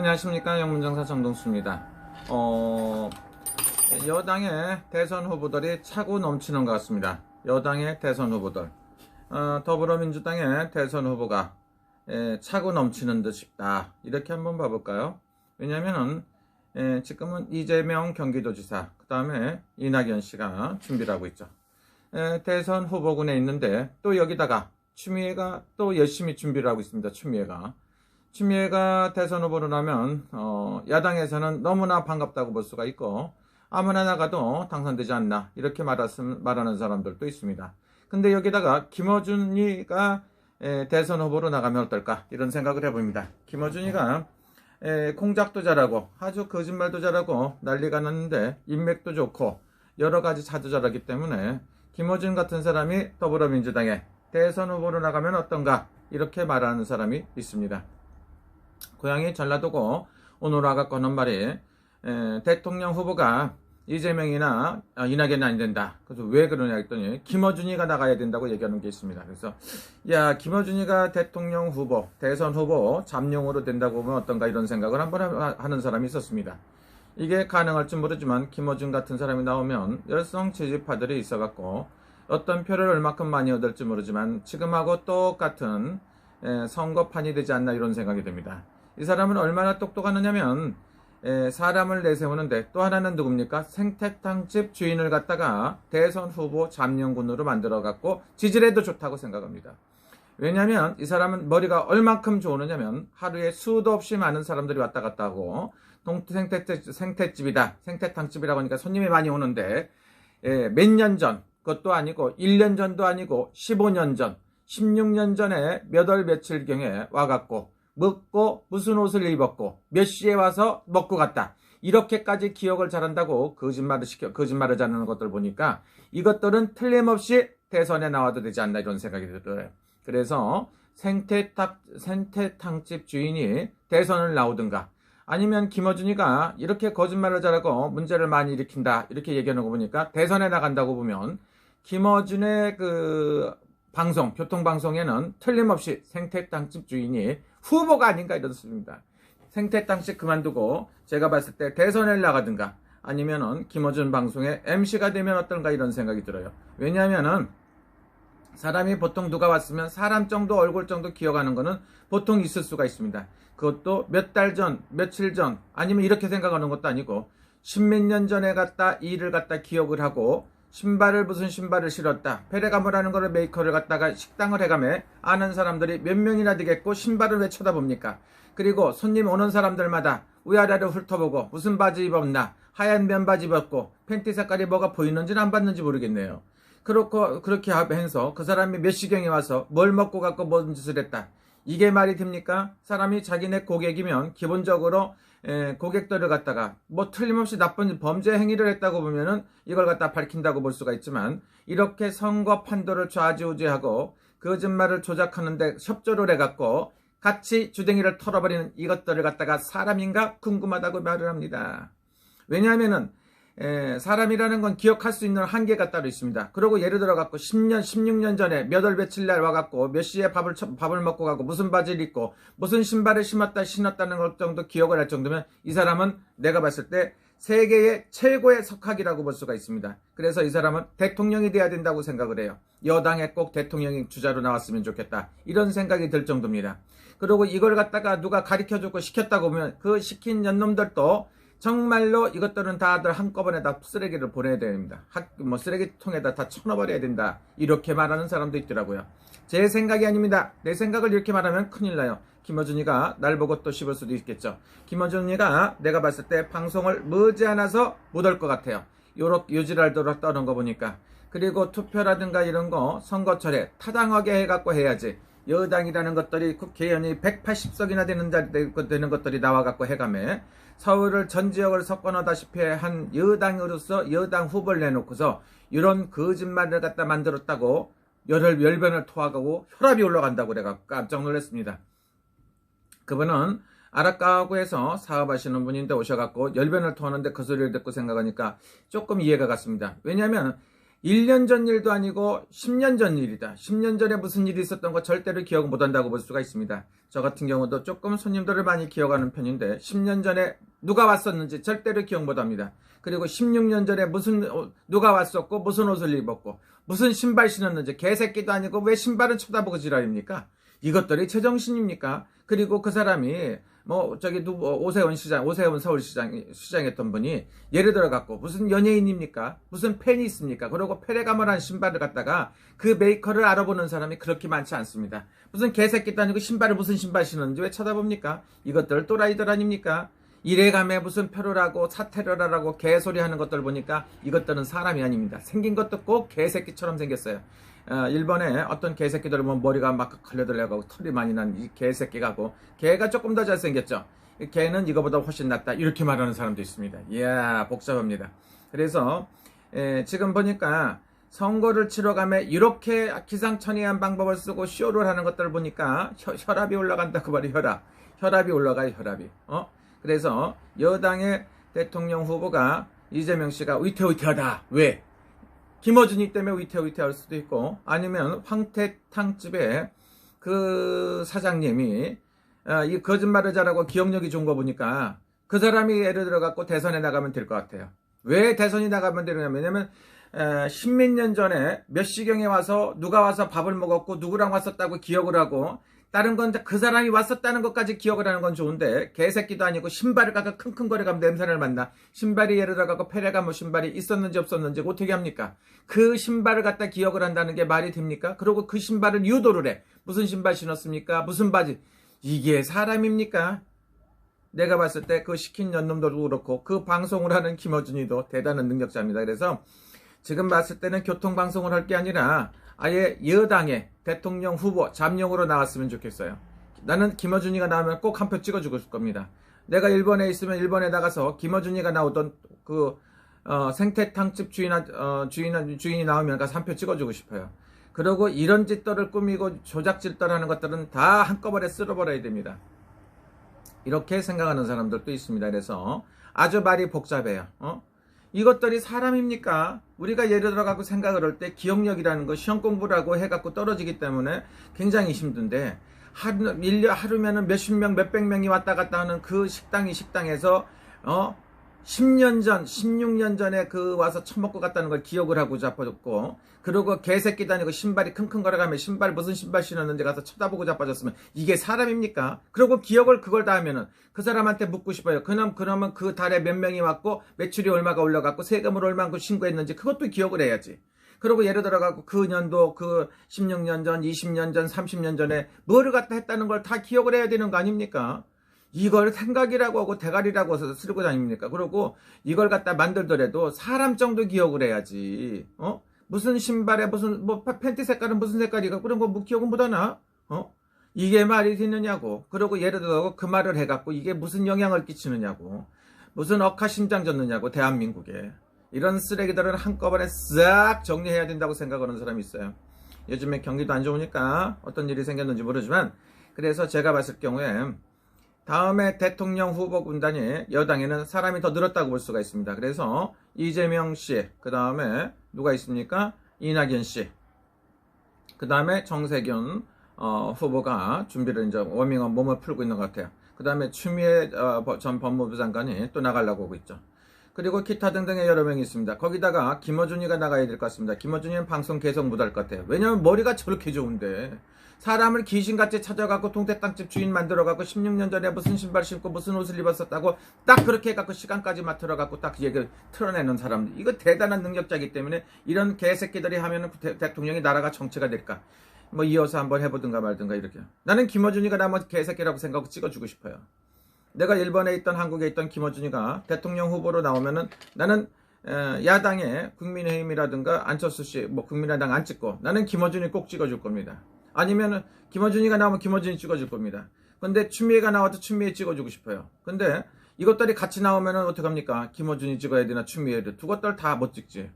안녕하십니까. 영문장사 정동수입니다. 여당의 대선 후보들이 차고 넘치는 것 같습니다. 여당의 대선 후보들, 더불어민주당의 대선 후보가 차고 넘치는 듯 싶다, 이렇게 한번 봐볼까요? 왜냐하면 지금은 이재명 경기도지사, 그 다음에 이낙연 씨가 준비를 하고 있죠. 대선 후보군에 있는데 또 여기다가 추미애가 또 열심히 준비를 하고 있습니다. 추미애가 대선 후보로 나면 야당에서는 너무나 반갑다고 볼 수가 있고, 아무나 나가도 당선되지 않나, 이렇게 말하는 사람들도 있습니다. 근데 여기다가 김어준이가 대선 후보로 나가면 어떨까, 이런 생각을 해봅니다. 김어준이가 공작도 잘하고 아주 거짓말도 잘하고 난리가 났는데 인맥도 좋고 여러 가지 차도 잘하기 때문에 김어준 같은 사람이 더불어민주당에 대선 후보로 나가면 어떤가, 이렇게 말하는 사람이 있습니다. 고향이 전라도고 오늘 와갖고 하는 말이 대통령 후보가 이재명이나 이낙연이 안 된다. 그래서 왜 그러냐 했더니 김어준이가 나가야 된다고 얘기하는 게 있습니다. 그래서 야, 김어준이가 대통령 후보, 대선 후보 잠룡으로 된다고 보면 어떤가, 이런 생각을 한번 하는 사람이 있었습니다. 이게 가능할지 모르지만 김어준 같은 사람이 나오면 열성 지지파들이 있어갖고 어떤 표를 얼마큼 많이 얻을지 모르지만 지금하고 똑같은 선거판이 되지 않나, 이런 생각이 듭니다. 이 사람은 얼마나 똑똑하느냐면 사람을 내세우는데, 또 하나는 누굽니까? 생태탕집 주인을 갖다가 대선 후보 잠룡군으로 만들어갖고 지지율에도 좋다고 생각합니다. 왜냐하면 이 사람은 머리가 얼만큼 좋으냐면 하루에 수도 없이 많은 사람들이 왔다 갔다 하고, 생태집이다, 생태탕집이라고 하니까 손님이 많이 오는데 몇 년 전, 그것도 아니고 1년 전도 아니고 15년 전, 16년 전에 몇 월 며칠경에 와갖고 먹고 무슨 옷을 입었고 몇 시에 와서 먹고 갔다, 이렇게까지 기억을 잘한다고 거짓말을 잘하는 것들 보니까 이것들은 틀림없이 대선에 나와도 되지 않나, 이런 생각이 들어요. 그래서 생태탕집 주인이 대선을 나오든가, 아니면 김어준이가 이렇게 거짓말을 잘하고 문제를 많이 일으킨다, 이렇게 얘기하는 거 보니까 대선에 나간다고 보면 김어준의 그 방송, 교통방송에는 틀림없이 생태탕집 주인이 후보가 아닌가, 이런 수준입니다. 생태탕집 그만두고 제가 봤을 때 대선에 나가든가 아니면은 김어준 방송에 MC가 되면 어떤가, 이런 생각이 들어요. 왜냐하면은 사람이 보통 누가 왔으면 사람 정도, 얼굴 정도 기억하는 거는 보통 있을 수가 있습니다. 그것도 몇 달 전, 며칠 전, 아니면 이렇게 생각하는 것도 아니고 십몇 년 전에 갔다 일을 갖다 기억을 하고, 무슨 신발을 신었다, 페레가모라는 거를 메이커를 갖다가 식당을 해가며 아는 사람들이 몇 명이나 되겠고 신발을 왜 쳐다봅니까? 그리고 손님 오는 사람들마다 위아래를 훑어보고 무슨 바지 입었나, 하얀 면바지 입었고 팬티 색깔이 뭐가 보이는지는 안 봤는지 모르겠네요. 그렇게 하면서 그 사람이 몇 시경에 와서 뭘 먹고 갔고 뭔 짓을 했다, 이게 말이 됩니까? 사람이 자기네 고객이면 기본적으로 고객들을 갖다가 뭐 틀림없이 나쁜 범죄 행위를 했다고 보면은 이걸 갖다 밝힌다고 볼 수가 있지만, 이렇게 선거 판도를 좌지우지하고 거짓말을 조작하는데 협조를 해갖고 같이 주댕이를 털어버리는 이것들을 갖다가 사람인가 궁금하다고 말을 합니다. 왜냐하면은 사람이라는 건 기억할 수 있는 한계가 따로 있습니다. 그리고 예를 들어 갖고 10년, 16년 전에 몇 월 며칠 날 와갖고 몇 시에 밥을 먹고 가고 무슨 바지를 입고 무슨 신발을 신었다는 것 정도 기억을 할 정도면 이 사람은 내가 봤을 때 세계의 최고의 석학이라고 볼 수가 있습니다. 그래서 이 사람은 대통령이 돼야 된다고 생각을 해요. 여당에 꼭 대통령이 주자로 나왔으면 좋겠다, 이런 생각이 들 정도입니다. 그리고 이걸 갖다가 누가 가르쳐주고 시켰다고 보면 그 시킨 년놈들도 정말로 이것들은 다들 한꺼번에 다 쓰레기를 보내야 됩니다. 쓰레기통에다 다 쳐넣어버려야 된다, 이렇게 말하는 사람도 있더라고요. 제 생각이 아닙니다. 내 생각을 이렇게 말하면 큰일 나요. 김어준이가 날 보고 또 씹을 수도 있겠죠. 김어준이가 내가 봤을 때 방송을 머지않아서 못 할 것 같아요. 요지랄도록 떠는 거 보니까. 그리고 투표라든가 이런 거 선거철에 타당하게 해갖고 해야지. 여당이라는 것들이 국회의원이 180석이나 되는 것들이 나와갖고 해가며 서울을 전 지역을 섞어놓다시피 한 여당으로서 여당 후보를 내놓고서 이런 거짓말을 갖다 만들었다고 열변을 토하고 혈압이 올라간다고 내가 깜짝 놀랐습니다. 그분은 아랍가구에서 사업하시는 분인데 오셔갖고 열변을 토하는데 그 소리를 듣고 생각하니까 조금 이해가 갔습니다. 왜냐하면 1년 전 일도 아니고 10년 전 일이다. 10년 전에 무슨 일이 있었던 거 절대로 기억 못한다고 볼 수가 있습니다. 저 같은 경우도 조금 손님들을 많이 기억하는 편인데 10년 전에 누가 왔었는지 절대로 기억 못합니다. 그리고 16년 전에 누가 왔었고 무슨 옷을 입었고 무슨 신발 신었는지 개새끼도 아니고 왜 신발은 쳐다보고 지랄입니까? 이것들이 제정신입니까? 그리고 그 사람이 오세훈 서울시장 시장했던 분이 예를 들어 갖고 무슨 연예인입니까? 무슨 팬이 있습니까? 그리고 페레가모라는 신발을 갖다가 그 메이커를 알아보는 사람이 그렇게 많지 않습니다. 무슨 개새끼도 아니고 신발을 무슨 신발 신었는지 왜 쳐다봅니까? 이것들 또라이들 아닙니까? 이래감에 무슨 페로라고 사테러라고 개소리 하는 것들 보니까 이것들은 사람이 아닙니다. 생긴 것도 꼭 개새끼처럼 생겼어요. 일본에 어떤 개새끼들 보면 머리가 막 걸려들려가고 털이 많이 난 이 개새끼가고 개가 조금 더 잘생겼죠. 개는 이거보다 훨씬 낫다 이렇게 말하는 사람도 있습니다. 이야 복잡합니다. 그래서 지금 보니까 선거를 치러 가면 이렇게 기상천외한 방법을 쓰고 쇼를 하는 것들을 보니까 혈압이 올라간다고 말이에요. 혈압이 올라가요. 혈압이. 그래서 여당의 대통령 후보가 이재명 씨가 위태위태하다. 왜? 김어준이 때문에 위태위태할 수도 있고 아니면 황태탕집에 그 사장님이 이 거짓말을 잘하고 기억력이 좋은 거 보니까 그 사람이 예를 들어 갖고 대선에 나가면 될 것 같아요. 왜 대선이 나가면 되느냐? 왜냐면 10몇 년 전에 몇 시경에 와서 누가 와서 밥을 먹었고 누구랑 왔었다고 기억을 하고 다른 건 그 사람이 왔었다는 것까지 기억을 하는 건 좋은데 개새끼도 아니고 신발을 갖고 킁킁거리가면 냄새를 맡나 신발이 예를 들어 갖고 페레가모 신발이 있었는지 없었는지 어떻게 합니까? 그 신발을 갖다 기억을 한다는 게 말이 됩니까? 그리고 그 신발을 유도를 해. 무슨 신발 신었습니까? 무슨 바지? 이게 사람입니까? 내가 봤을 때 그 시킨 년놈들도 그렇고 그 방송을 하는 김어준이도 대단한 능력자입니다. 그래서 지금 봤을 때는 교통방송을 할 게 아니라 아예 여당의 대통령 후보 잠룡으로 나왔으면 좋겠어요. 나는 김어준이가 나오면 꼭 한 표 찍어주고 싶을 겁니다. 내가 일본에 있으면 일본에 나가서 김어준이가 나오던 그 생태탕집 주인이 나오면 가서 한 표 찍어주고 싶어요. 그리고 이런 짓들을 꾸미고 조작질들 하는 것들은 다 한꺼번에 쓸어버려야 됩니다. 이렇게 생각하는 사람들도 있습니다. 그래서 아주 말이 복잡해요. 이것들이 사람입니까? 우리가 예를 들어갖고 생각을 할 때 기억력이라는 거 시험 공부를 하고 해갖고 떨어지기 때문에 굉장히 힘든데 하루면은 몇십 명, 몇백 명이 왔다 갔다 하는 그 식당에서 10년 전, 16년 전에 그 와서 처먹고 갔다는 걸 기억을 하고 자빠졌고 그리고 개새끼 다니고 신발이 킁킁거려가면 무슨 신발 신었는지 가서 쳐다보고 자빠졌으면 이게 사람입니까? 그리고 기억을 그걸 다 하면은 그 사람한테 묻고 싶어요. 그러면 그 달에 몇 명이 왔고 매출이 얼마가 올라갔고 세금을 얼마큼 신고했는지 그것도 기억을 해야지. 그리고 예를 들어가고 그 년도 그 16년 전, 20년 전, 30년 전에 뭐를 갖다 했다는 걸 다 기억을 해야 되는 거 아닙니까? 이걸 생각이라고 하고 대가리라고 해서 쓰고 다닙니까? 그리고 이걸 갖다 만들더라도 사람 정도 기억을 해야지. 무슨 신발에 무슨 팬티 색깔은 무슨 색깔이가 그런 거 뭐 기억은 못하나? 이게 말이 되느냐고. 그리고 예를 들어 그 말을 해갖고 이게 무슨 영향을 끼치느냐고. 무슨 억하심장 졌느냐고 대한민국에. 이런 쓰레기들은 한꺼번에 싹 정리해야 된다고 생각하는 사람이 있어요. 요즘에 경기도 안 좋으니까 어떤 일이 생겼는지 모르지만 그래서 제가 봤을 경우에 다음에 대통령 후보 군단이 여당에는 사람이 더 늘었다고 볼 수가 있습니다. 그래서 이재명 씨, 그 다음에 누가 있습니까? 이낙연 씨, 그 다음에 정세균 후보가 준비를 이제 워밍업 몸을 풀고 있는 것 같아요. 그 다음에 추미애 전 법무부 장관이 또 나가려고 하고 있죠. 그리고 기타 등등의 여러 명이 있습니다. 거기다가 김어준이가 나가야 될 것 같습니다. 김어준이는 방송 계속 못할 것 같아요. 왜냐면 머리가 저렇게 좋은데 사람을 귀신같이 찾아가고 동태땅집 주인 만들어가고 16년 전에 무슨 신발 신고 무슨 옷을 입었었다고 딱 그렇게 해갖고 시간까지 맞춰가고 딱 얘기를 틀어내는 사람들. 이거 대단한 능력자이기 때문에 이런 개새끼들이 하면은 대통령이 나라가 정치가 될까. 뭐 이어서 한번 해보든가 말든가 이렇게. 나는 김어준이가 나면 개새끼라고 생각하고 찍어주고 싶어요. 내가 일본에 있던 한국에 있던 김어준이가 대통령 후보로 나오면은 나는 야당의 국민의힘이라든가 안철수 씨, 국민의당 안 찍고 나는 김어준이 꼭 찍어줄 겁니다. 아니면은 김어준이가 나오면 김어준이 찍어줄 겁니다. 근데 추미애가 나와도 추미애 찍어주고 싶어요. 근데 이것들이 같이 나오면은 어떡합니까? 김어준이 찍어야 되나 추미애를 두 것들 다 못 찍지.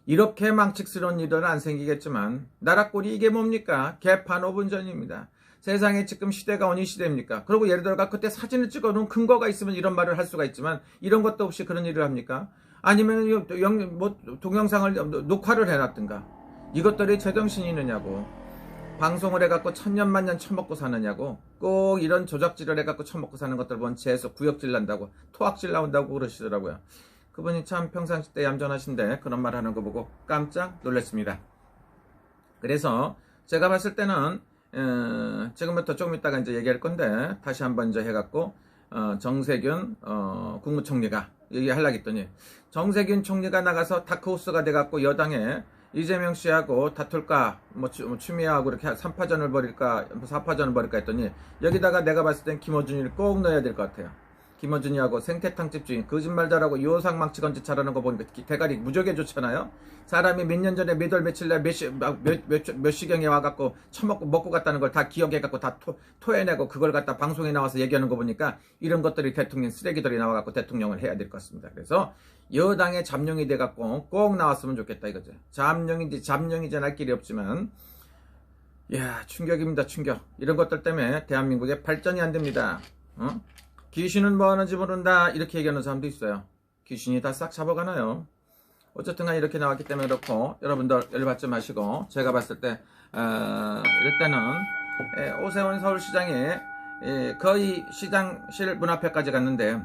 이렇게 망측스러운 일은 안 생기겠지만 나라 꼴이 이게 뭡니까? 개판 5분 전입니다. 세상에 지금 시대가 어느 시대입니까? 그리고 예를 들어가 그때 사진을 찍어놓은 근거가 있으면 이런 말을 할 수가 있지만 이런 것도 없이 그런 일을 합니까? 아니면 뭐 동영상을 녹화를 해놨든가. 이것들이 제정신이 있느냐고. 방송을 해갖고 천년만년 처먹고 사느냐고. 꼭 이런 조작질을 해갖고 처먹고 사는 것들 보면 재에서 구역질 난다고, 토악질 나온다고 그러시더라고요. 그분이 참 평상시 때 얌전하신데 그런 말 하는 거 보고 깜짝 놀랐습니다. 그래서 제가 봤을 때는 지금부터 조금 있다가 이제 얘기할 건데, 다시 한번 이제 해갖고 정세균 국무총리가 얘기하려고 했더니, 정세균 총리가 나가서 다크호스가 돼갖고 여당에 이재명 씨하고 다툴까, 뭐 추미애하고 이렇게 3파전을 벌일까 4파전을 벌일까 했더니, 여기다가 내가 봤을 땐 김어준이를 꼭 넣어야 될 것 같아요. 김어준이하고 생태탕집 주인, 거짓말 잘하고 요상망치 건짓 잘하는 거 보니까 대가리 무지하게 좋잖아요. 사람이 몇 년 전에 몇 월 며칠 날 몇 시경에 와갖고 처먹고 먹고 갔다는 걸 다 기억해갖고 다 토해내고 그걸 갖다 방송에 나와서 얘기하는 거 보니까 이런 것들이 대통령 쓰레기들이 나와갖고 대통령을 해야 될 것 같습니다. 그래서 여당의 잠룡이 돼갖고 꼭 나왔으면 좋겠다 이거죠. 잠룡이지 날 길이 없지만, 이야, 충격입니다. 충격. 이런 것들 때문에 대한민국의 발전이 안 됩니다. 귀신은 뭐 하는지 모른다 이렇게 얘기하는 사람도 있어요. 귀신이 다 싹 잡아가나요? 어쨌든 간 이렇게 나왔기 때문에 그렇고, 여러분들 열받지 마시고, 제가 봤을 때 일단은 오세훈 서울시장이 거의 시장실 문 앞에까지 갔는데,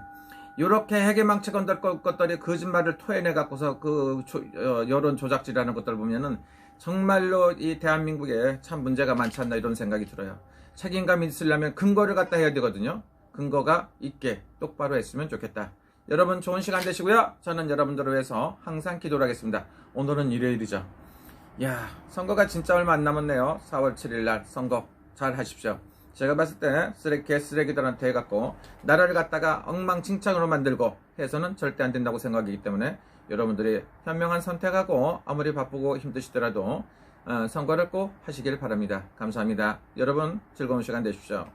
이렇게 해계망치 건들 것들이 거짓말을 토해내 갖고서 여론 조작질하는 것들 보면은 정말로 이 대한민국에 참 문제가 많지 않나 이런 생각이 들어요. 책임감 있으려면 근거를 갖다 해야 되거든요. 근거가 있게 똑바로 했으면 좋겠다. 여러분 좋은 시간 되시고요. 저는 여러분들을 위해서 항상 기도를 하겠습니다. 오늘은 일요일이죠. 야, 선거가 진짜 얼마 안 남았네요. 4월 7일 날 선거 잘 하십시오. 제가 봤을 때 쓰레기들한테 해갖고 나라를 갖다가 엉망진창으로 만들고 해서는 절대 안 된다고 생각하기 때문에, 여러분들이 현명한 선택하고 아무리 바쁘고 힘드시더라도 선거를 꼭 하시길 바랍니다. 감사합니다. 여러분 즐거운 시간 되십시오.